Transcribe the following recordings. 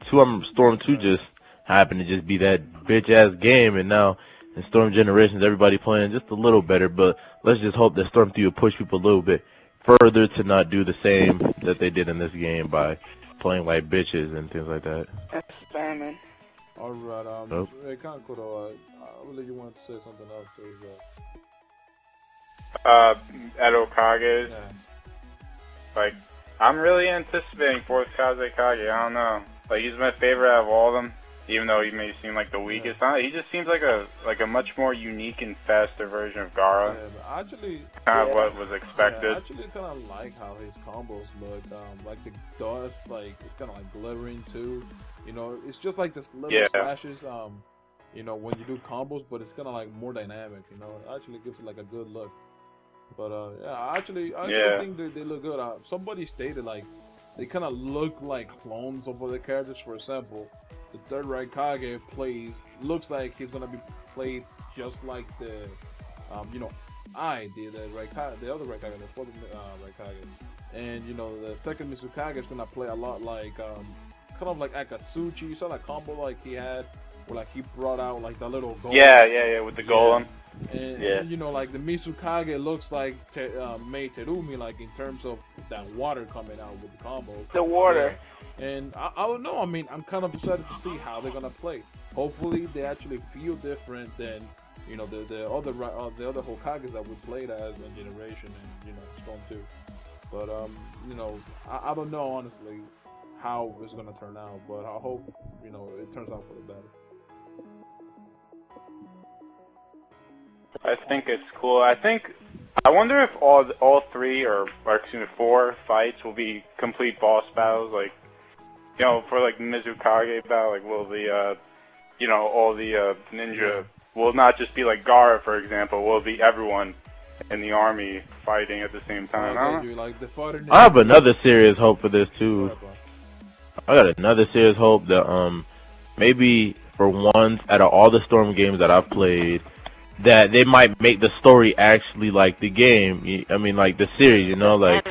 Storm 2 just happened to just be that bitch-ass game, and now in Storm Generations, everybody playing just a little better, but let's just hope that Storm 3 will push people a little bit further to not do the same that they did in this game by playing like bitches and things like that. That's spamming. Alright, hey, Kankuro, I believe you wanted to say something else, please. Edo Kage's. Yeah. Like, I'm really anticipating 4th Kage Kage, I don't know. Like, he's my favorite out of all of them, even though he may seem like the weakest. Yeah. He just seems like a much more unique and faster version of Gaara. Yeah, but actually, kind of what was expected. Yeah, I actually kind of like how his combos look. Like the dust, like it's kind of like glittering too. You know, it's just like this little slashes. You know, when you do combos, but it's kind of like more dynamic. You know, it actually gives it like a good look. But yeah, I actually think they look good. Somebody stated like they kind of look like clones of other characters. For example, the third Raikage looks like he's gonna be played just like the you know, the Raikage, the other Raikage, the fourth Raikage, and you know the second Mizukage is gonna play a lot like kind of like Akatsuchi. You saw that combo like he had, where like he brought out like the little golem. Yeah, with the golem. And you know, like the Mizukage looks like Mei Terumi, like in terms of that water coming out with the combo. The water. Yeah. And I don't know. I mean, I'm kind of excited to see how they're gonna play. Hopefully, they actually feel different than you know the other Hokages that we played as in Generation and you know Storm 2. But you know, I don't know honestly how it's gonna turn out. But I hope you know it turns out for the better. I think it's cool. I wonder if all 3 or excuse me 4 fights will be complete boss battles. Like, you know, for like Mizukage battle, like will the you know all the ninja will not just be like Gaara, for example. Will it be everyone in the army fighting at the same time? I have another serious hope for this too. I got another serious hope that maybe for once out of all the Storm games that I've played, that they might make the story actually like the game. I mean, like the series, you know, like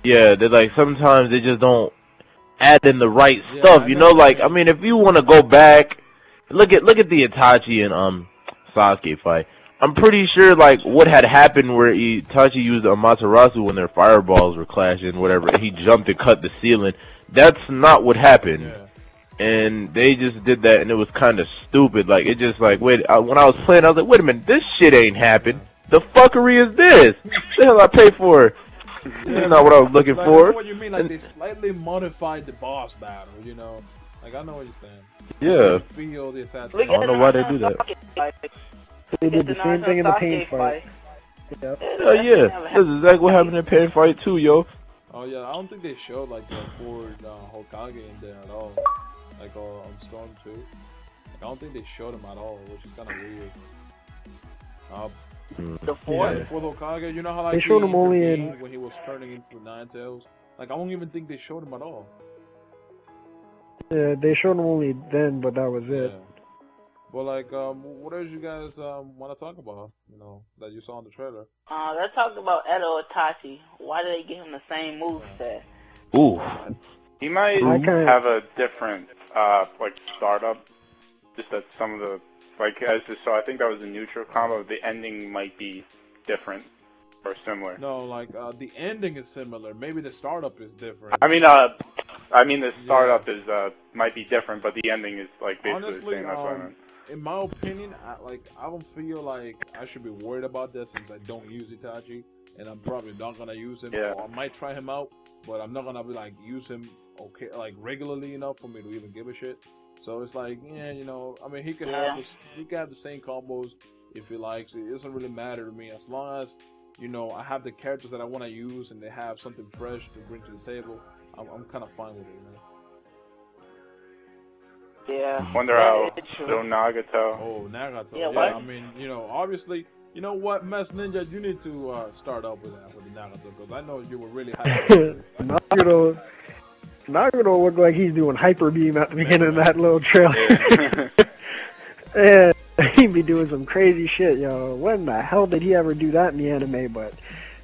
yeah, they like sometimes they just don't add in the right stuff, you know. Like I mean, if you want to go back, look at the Itachi and Sasuke fight. I'm pretty sure like what had happened where Itachi used Amaterasu when their fireballs were clashing, whatever. He jumped and cut the ceiling. That's not what happened. Yeah. And they just did that, and it was kind of stupid. Like, it just, like, when I was playing, I was like, wait a minute, this shit ain't happened. The fuckery is this? What the hell I pay for? That's not what I was looking for. I know what you mean, like, they slightly modified the boss battle, you know? Like, I know what you're saying. Yeah. Feel this I don't know why they do that. They did the same thing in the pain fight. Yep. Yeah. That's exactly what happened in pain fight, too, yo. Oh, yeah, I don't think they showed, like, the 4 Hokage in there at all. Like on Storm 2. Like, I don't think they showed him at all, which is kind of weird. The 4th? The 4th Hokage, you know how like they showed him only in when he was turning into the Nine Tails? Like, I don't even think they showed him at all. Yeah, they showed him only then, but that was it. Yeah. Well, like, what else you guys want to talk about, you know, that you saw in the trailer? Let's talk about Edo Itachi. Why did they give him the same moveset? Ooh. He might have a different, like, startup. Just that some of the, like, as I saw, I think that was a neutral combo. The ending might be different or similar. No, like, the ending is similar. Maybe the startup is different. I mean the startup is, might be different, but the ending is, like, basically honestly, the same. That's what I meant. In my opinion, I don't feel like I should be worried about this since I don't use Itachi, and I'm probably not gonna use him. Yeah. Or I might try him out, but I'm not gonna be like use him regularly enough for me to even give a shit. So it's like, yeah, you know, I mean, he could have the same combos if he likes. It doesn't really matter to me as long as you know I have the characters that I want to use and they have something fresh to bring to the table. I'm kind of fine with it, man. Yeah. Wonder how Nagato. Oh, Nagato. Yeah, I mean, you know, obviously, you know what, Mess Ninja, you need to start up with the Nagato because I know you were really hyped. Nagato looked like he's doing hyper beam at the beginning of that little trailer. And he'd be doing some crazy shit, yo. When the hell did he ever do that in the anime? But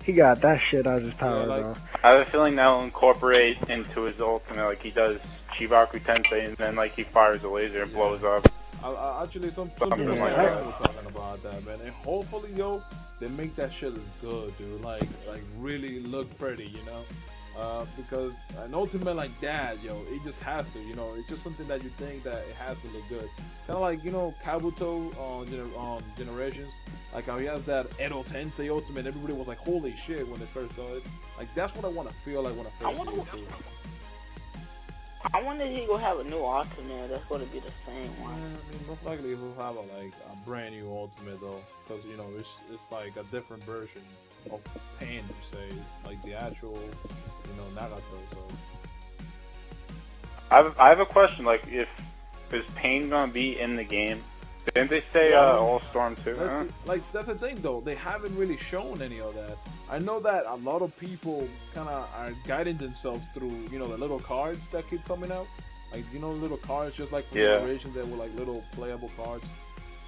he got that shit out of his power, bro. I have a feeling that will incorporate into his ultimate, like he does Chibaku Tensei, and then like he fires a laser and blows up. Actually, some Something people like were that. talking about that, man. And hopefully, yo, they make that shit look good, dude. Like really look pretty, you know. Because an ultimate like that, yo, it just has to, you know. It's just something that you think that it has to look good. Kind of like, you know, Kabuto on Generations. Like how he has that Edo Tensei ultimate. Everybody was like, holy shit, when they first saw it. Like that's what I want to feel like when I first see it too. I wonder if he gonna have a new ultimate that's gonna be the same one. Yeah, I mean, most likely he'll have a brand new ultimate though, because you know it's like a different version of Pain, you say, like the actual, you know, Nagato. So I have a question. Like, is Pain gonna be in the game? Didn't they say All Storm too? That's the thing though. They haven't really shown any of that. I know that a lot of people kind of are guiding themselves through, you know, the little cards that keep coming out. Like, you know, little cards just like from Generations that were like little playable cards.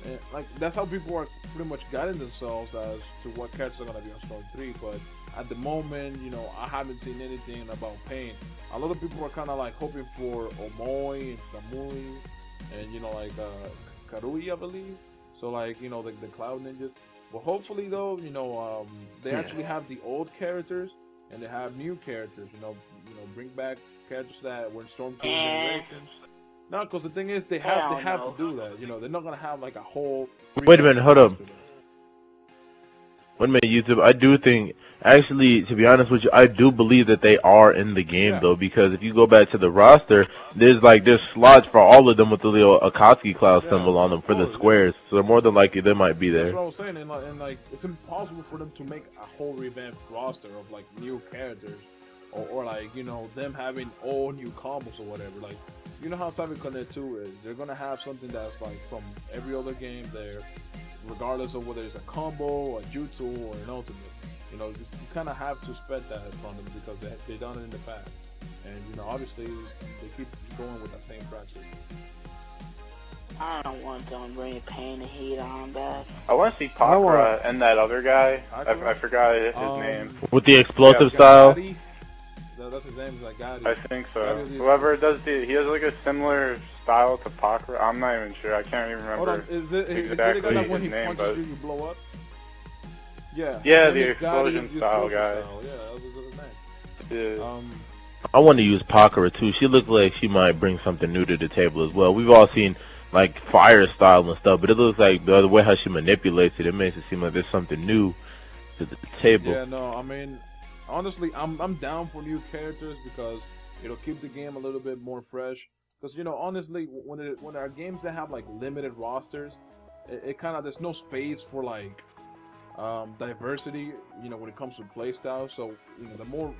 And like that's how people are pretty much guiding themselves as to what characters are gonna be on Storm 3. But at the moment, you know, I haven't seen anything about Pain. A lot of people are kind of like hoping for Omoi and Samui, and you know, like Karui, I believe. So like, you know, the Cloud Ninjas. But hopefully though, you know, they actually have the old characters and they have new characters. You know, bring back characters that were in Storm 2 Generations. No, because the thing is, they have to do that. You know, they're not gonna have like a whole. Wait a minute, hold up. Wait a minute, YouTube. I do think, actually, to be honest with you, I do believe that they are in the game though, because if you go back to the roster, there's slots for all of them with the little Akatsuki cloud symbol on them for the squares. So more than likely they might be there. That's what I was saying, and like it's impossible for them to make a whole revamped roster of like new characters, or like, you know, them having all new combos or whatever. Like, you know how Cyberconnect 2 is. They're gonna have something that's like from every other game there, regardless of whether it's a combo, a jutsu, or an ultimate. You know, you kind of have to expect that from them because they've done it in the past. And, you know, obviously, they keep going with the same practice. I don't want them to bring Pain and Heat on back. I want to see Sakura and that other guy. I forgot his name. With the explosive style? That's his name, is like Gadi. I think so. Whoever does he has like a similar style to Sakura. I'm not even sure. I can't even remember. Hold on, is it the guy that when he punches you, you blow up? Yeah. Yeah, the explosion style guy. Yeah, that was his name. Yeah. I want to use Sakura too. She looks like she might bring something new to the table as well. We've all seen like fire style and stuff, but it looks like the other way how she manipulates it, it makes it seem like there's something new to the table. Yeah, no, I mean, honestly, I'm down for new characters because it'll keep the game a little bit more fresh. Because, you know, honestly, when there are games that have like limited rosters, it kind of, there's no space for like diversity, you know, when it comes to playstyle. So, you know, the more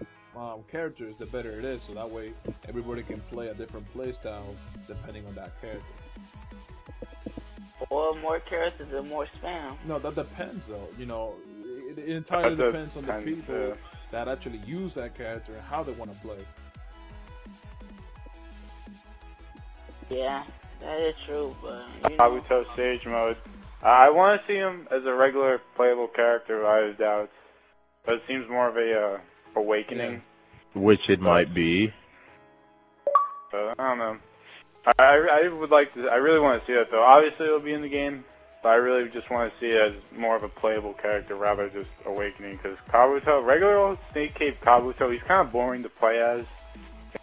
characters, the better it is. So that way, everybody can play a different playstyle depending on that character. Or more characters and more spam. No, that depends though. You know, it entirely depends on the people that actually use that character and how they want to play. Yeah, that is true, but you know. Kabuto Sage Mode. I want to see him as a regular playable character, I have doubts. But it seems more of a awakening. Yeah. Which it might be. So, I don't know. I would like to. I really want to see that though. Obviously, it'll be in the game, but I really just want to see it as more of a playable character rather than just awakening. Because Kabuto, regular old Snake Cave Kabuto, he's kind of boring to play as,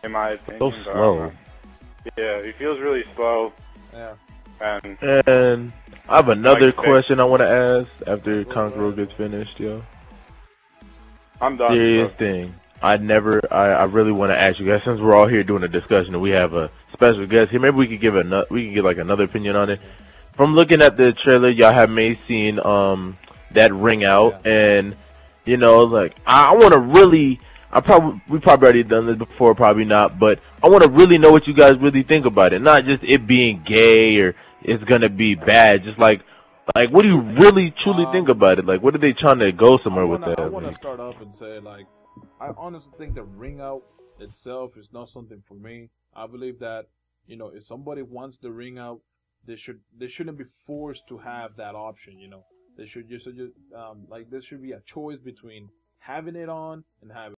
in my opinion. So slow. Yeah, he feels really slow. Yeah. And I have another question I want to ask after Kankuro gets finished, yo. I'm done. Serious thing. I really want to ask you guys, since we're all here doing a discussion and we have a special guest here, maybe we could give like another opinion on it. From looking at the trailer, y'all have may seen that ring out, and you know, like I want to really, we probably already done this before, probably not, but I want to really know what you guys really think about it. Not just it being gay or it's gonna be bad, just like what do you really truly think about it? Like, what are they trying to go somewhere with that? I want to start off and say, like, I honestly think the ring out itself is not something for me. I believe that, you know, if somebody wants the ring out, they shouldn't be forced to have that option. You know, they should just like there should be a choice between having it on and having